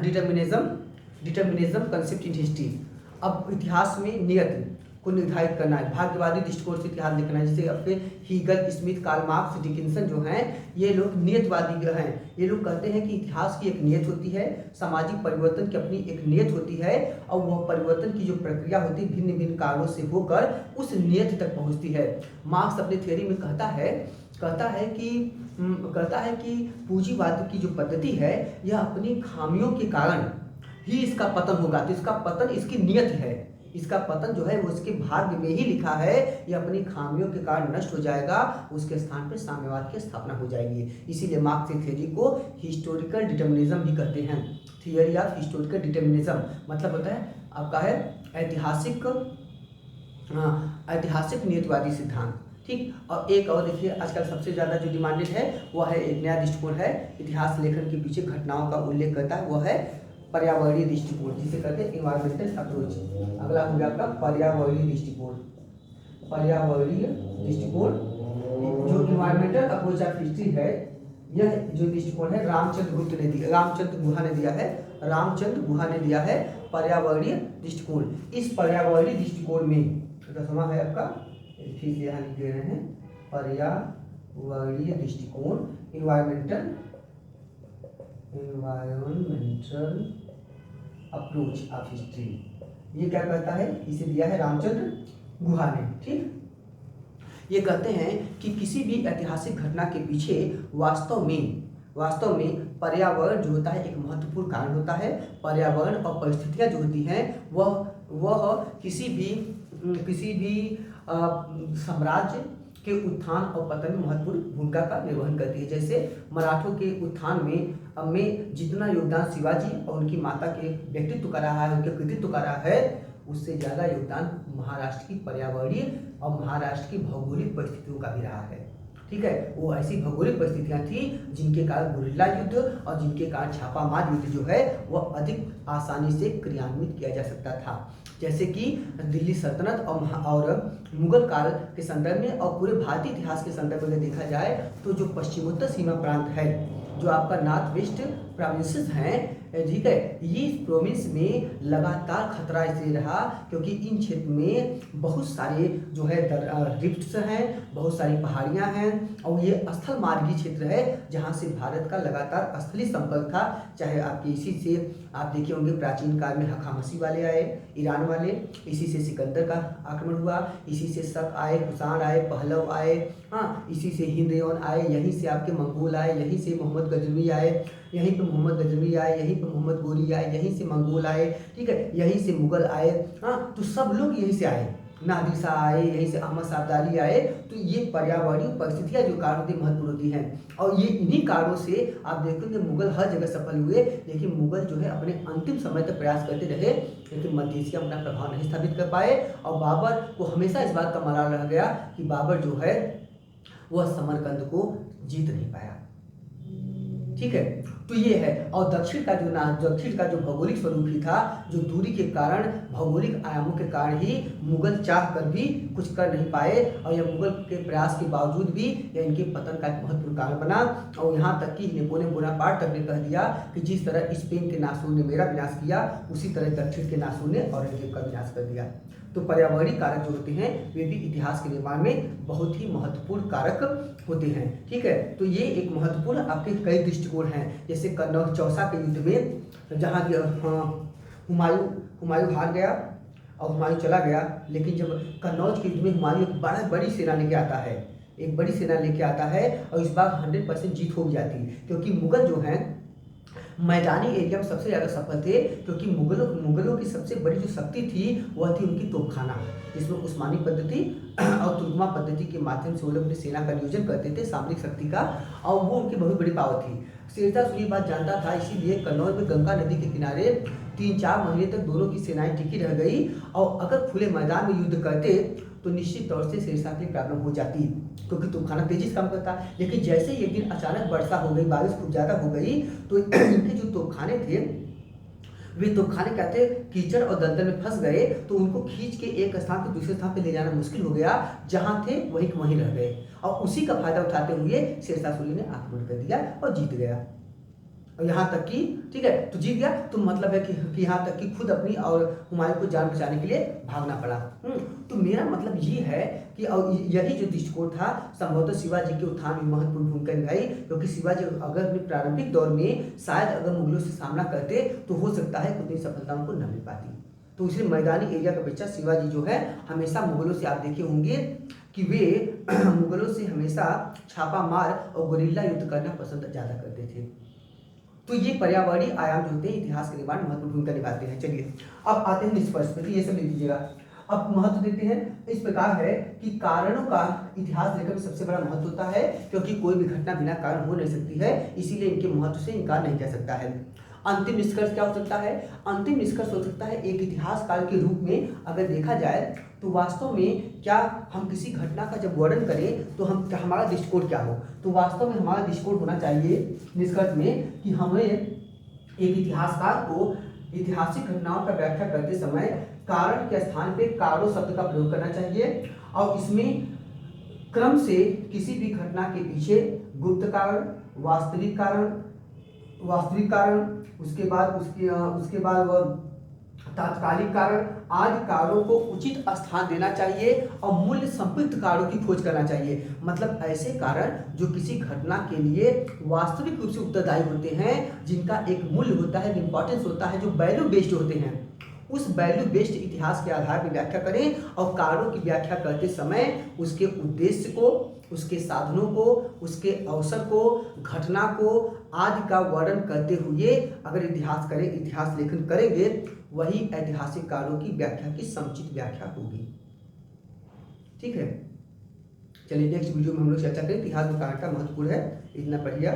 डिटर्मिनिज्म कंसेप्ट इन हिस्ट्री। अब इतिहास में नियत को निर्धारित करना है, भाग्यवादी दृष्टिकोण से इतिहास लिखना है। जैसे आपके Hegel, Smith, Karl Marx, Dickinson जो हैं ये लोग नियतवादी जो हैं। ये लोग कहते हैं कि इतिहास की एक नियत होती है, सामाजिक परिवर्तन की अपनी एक नियत होती है और वह परिवर्तन की जो प्रक्रिया होती है भिन्न भिन्न कारणों से होकर उस नियत तक पहुंचती है। मार्क्स अपने थ्योरी में कहता है कि पूंजीवाद की जो पद्धति है यह अपनी खामियों के कारण ही इसका पतन होगा। तो इसका पतन इसकी नियत है, इसका पतन जो है वो इसके भाग्य में ही लिखा है, ये अपनी खामियों के कारण नष्ट हो जाएगा, उसके स्थान पर साम्यवाद की स्थापना हो जाएगी। इसीलिए मार्क्स की थ्योरी को हिस्टोरिकल डिटर्मिनिज्म भी कहते हैं। थियरी ऑफ हिस्टोरिकल डिटर्मिनिज्म मतलब होता है आपका है ऐतिहासिक नियतवादी सिद्धांत। ठीक, और एक और देखिए आजकल सबसे ज़्यादा जो डिमांडेड है वह है एक नया दृष्टिकोण है, इतिहास लेखन के पीछे घटनाओं का उल्लेख करता है, वह है पर्यावरणीय दृष्टिकोण, जिसे कहते हैं इन्वायरमेंटल अप्रोच। अगला हो गया आपका पर्यावरणीय दृष्टिकोण। पर्यावरणीय दृष्टिकोण जो इन्वायरमेंटल अप्रोच ऑफ हिस्ट्री है, यह जो दृष्टिकोण है रामचंद्र गुहा ने दिया है पर्यावरणीय दृष्टिकोण। इस पर्यावरणीय दृष्टिकोण में दसवां है आपका, फिर से यहाँ लिख दे रहे हैं पर्यावरणीय दृष्टिकोण, इन्वायरमेंटल अप्रोच ऑफ हिस्ट्री। ये क्या कहता है? इसे दिया है रामचंद्र गुहा ने। ठीक, ये कहते हैं कि किसी भी ऐतिहासिक घटना के पीछे वास्तव में पर्यावरण जो होता है एक महत्वपूर्ण कारण होता है। पर्यावरण और परिस्थितियाँ जो होती हैं वह किसी भी साम्राज्य के उत्थान और पतन में महत्वपूर्ण भूमिका का निर्वहन करती है। जैसे मराठों के उत्थान में जितना योगदान शिवाजी और उनकी माता के व्यक्तित्व का रहा है, उनके कृतित्व का रहा है, उससे ज़्यादा योगदान महाराष्ट्र की पर्यावरणीय और महाराष्ट्र की भौगोलिक परिस्थितियों का भी रहा है। ठीक है, वो ऐसी भौगोलिक परिस्थितियाँ थी जिनके कारण गुरिल्ला युद्ध और जिनके कारण छापामार युद्ध जो है वह अधिक आसानी से क्रियान्वित किया जा सकता था। जैसे कि दिल्ली सल्तनत और मुगल काल के संदर्भ में और पूरे भारतीय इतिहास के संदर्भ में देखा जाए तो जो पश्चिमोत्तर सीमा प्रांत है, जो आपका नॉर्थ वेस्ट प्रोविंसेस हैं, ठीक है, ये प्रोविंस में लगातार खतरा इसलिए रहा क्योंकि इन क्षेत्र में बहुत सारे जो है रिफ्ट्स हैं, बहुत सारी पहाड़ियां हैं और ये स्थल मार्गी क्षेत्र है जहां से भारत का लगातार स्थलीय संपर्क था। चाहे आपके इसी से आप देखे होंगे प्राचीन काल में हखामसी वाले आए, ईरान वाले, इसी से सिकंदर का आक्रमण हुआ, इसी से शक आए, कुषाण आए, पहलव आए, हाँ, इसी से हिंदयौन आए, यहीं से आपके मंगोल आए, यहीं से मोहम्मद गजनवी आए, यहीं पे मोहम्मद गजनवी आए, यहीं पे मोहम्मद गोरी आए, यहीं से मंगोल आए, ठीक है, यहीं से मुगल आए, हाँ, तो सब लोग यहीं से आए, नादिर शाह आए, यहीं से अहमद साबदाली आए। तो ये पर्यावरणीय परिस्थितियाँ जो कारण होती महत्वपूर्ण होती हैं और ये इन्हीं कारणों से आप देखेंगे मुगल हर जगह सफल हुए, लेकिन मुगल जो है अपने अंतिम समय तक प्रयास करते रहे लेकिन मध्य एशिया में अपना प्रभाव नहीं स्थापित कर पाए और बाबर को हमेशा इस बात का मलाल रह गया कि बाबर जो है वह समरकंद को जीत नहीं पाया। ठीक है, तो ये है। और दक्षिण का जो भौगोलिक स्वरूप ही था, जो दूरी के कारण, भौगोलिक आयामों के कारण ही मुगल चाह कर भी कुछ कर नहीं पाए और यह मुगल के प्रयास के बावजूद भी यह इनके पतन का एक महत्वपूर्ण कारण बना। और यहाँ तक कि नेपोलियन बोनापार्ट तक ने कह दिया कि जिस तरह स्पेन के नासूर ने मेरा विनाश किया उसी तरह दक्षिण के नासूर ने औरंगजेब का विनाश कर दिया। तो पर्यावरणीय कारक जो होते हैं वे भी इतिहास के निर्माण में बहुत ही महत्वपूर्ण कारक होते हैं। ठीक है, तो ये एक महत्वपूर्ण आपके कई दृष्टिकोण हैं। जैसे कन्नौज चौसा के युद्ध में जहाँ हुमायूं हार गया और हुमायूं चला गया, लेकिन जब कन्नौज के युद्ध में हुमायूं एक बड़ी सेना लेके आता है, एक बड़ी सेना लेके आता है और इस बार 100% जीत हो जाती है क्योंकि मुगल जो हैं मैदानी एरिया में सबसे ज़्यादा सफल थे, क्योंकि मुगलों की सबसे बड़ी जो शक्ति थी वह थी उनकी तोपखाना, जिसमें उस्मानी पद्धति और तुर्कमा पद्धति के माध्यम से वो लोग अपनी सेना का नियोजन करते थे, सामरिक शक्ति का, और वो उनकी बहुत बड़ी पावर थी। शेरशाह सूरी बात जानता था, इसीलिए कन्नौज में गंगा नदी के किनारे 3-4 महीने तक दोनों की सेनाएं टिकी रह गई, और अगर खुले मैदान में युद्ध करते तो निश्चित तौर से शेरशाह की प्रॉब्लम हो जाती, क्योंकि तोपखाना तेजी से काम करता। लेकिन जैसे ही एक दिन अचानक वर्षा हो गई, बारिश खूब ज़्यादा हो गई, तो इनके जो तोपखाने थे वे तोपखाने क्या थे, कीचड़ और दलदल में फंस गए, तो उनको खींच के एक स्थान से दूसरे स्थान पे ले जाना मुश्किल हो गया, जहां थे वहीं रह गए, और उसी का फायदा उठाते हुए शेरशाह सूरी ने आक्रमण कर दिया और जीत गया। और यहाँ तक कि ठीक है, तो जीत गया, तो मतलब है कि यहाँ तक कि खुद अपनी और हुमायूं को जान बचाने के लिए भागना पड़ा। तो मेरा मतलब ये है कि और यही जो दृष्टिकोण था संभवतः शिवाजी के उत्थान में महत्वपूर्ण भूमिका निभाई, क्योंकि शिवाजी अगर अपने प्रारंभिक दौर में शायद अगर मुगलों से सामना करते तो हो सकता है उतनी सफलता उनको न मिल पाती। तो इसलिए मैदानी एरिया का अपेक्षा शिवाजी जो है हमेशा मुगलों से, आप देखे होंगे कि वे मुगलों से हमेशा छापा मार और गुरिल्ला युद्ध करना पसंद ज़्यादा करते थे। तो ये पर्यावरणीय आयाम जो होते हैं इतिहास के निर्माण में महत्वपूर्ण भूमिका निभाते हैं। चलिए अब आते हैं निष्कर्ष पे, तो ये सब लिख दीजिएगा। अब महत्व देते हैं इस प्रकार है कि कारणों का इतिहास लेखन में सबसे बड़ा महत्व होता है, क्योंकि कोई भी घटना बिना कारण हो नहीं सकती है, इसीलिए इनके महत्व से इनकार नहीं कर सकता है। अंतिम निष्कर्ष क्या हो सकता है? अंतिम निष्कर्ष हो सकता है एक इतिहासकार के रूप में अगर देखा जाए तो वास्तव में क्या हम किसी घटना का जब वर्णन करें तो हमारा दृष्टिकोण क्या हो, तो वास्तव में हमारा दृष्टिकोण होना चाहिए निष्कर्ष में कि हमें एक इतिहासकार को ऐतिहासिक घटनाओं का व्याख्या करते समय कारण के स्थान पे कारणों शब्द का प्रयोग करना चाहिए, और इसमें क्रम से किसी भी घटना के पीछे गुप्त कारण, वास्तविक कारण, उसके बाद वह तात्कालिक कारण आदि कारणों को उचित स्थान देना चाहिए, और मूल्य संपृक्त कारणों की खोज करना चाहिए। मतलब ऐसे कारण जो किसी घटना के लिए वास्तविक रूप से उत्तरदायी होते हैं, जिनका एक मूल्य होता है, इंपॉर्टेंस होता है, जो वैल्यू बेस्ड होते हैं, उस वैल्यू बेस्ड इतिहास के आधार पर व्याख्या करें, और कारणों की व्याख्या करते समय उसके उद्देश्य को, उसके साधनों को, उसके अवसर को, घटना को आदि का वर्णन करते हुए अगर इतिहास लेखन करेंगे, वही ऐतिहासिक कारणों की व्याख्या की समुचित व्याख्या होगी। ठीक है, चलिए नेक्स्ट वीडियो में हम लोग चर्चा करें इतिहास में कारण का महत्वपूर्ण है। इतना पढ़िए।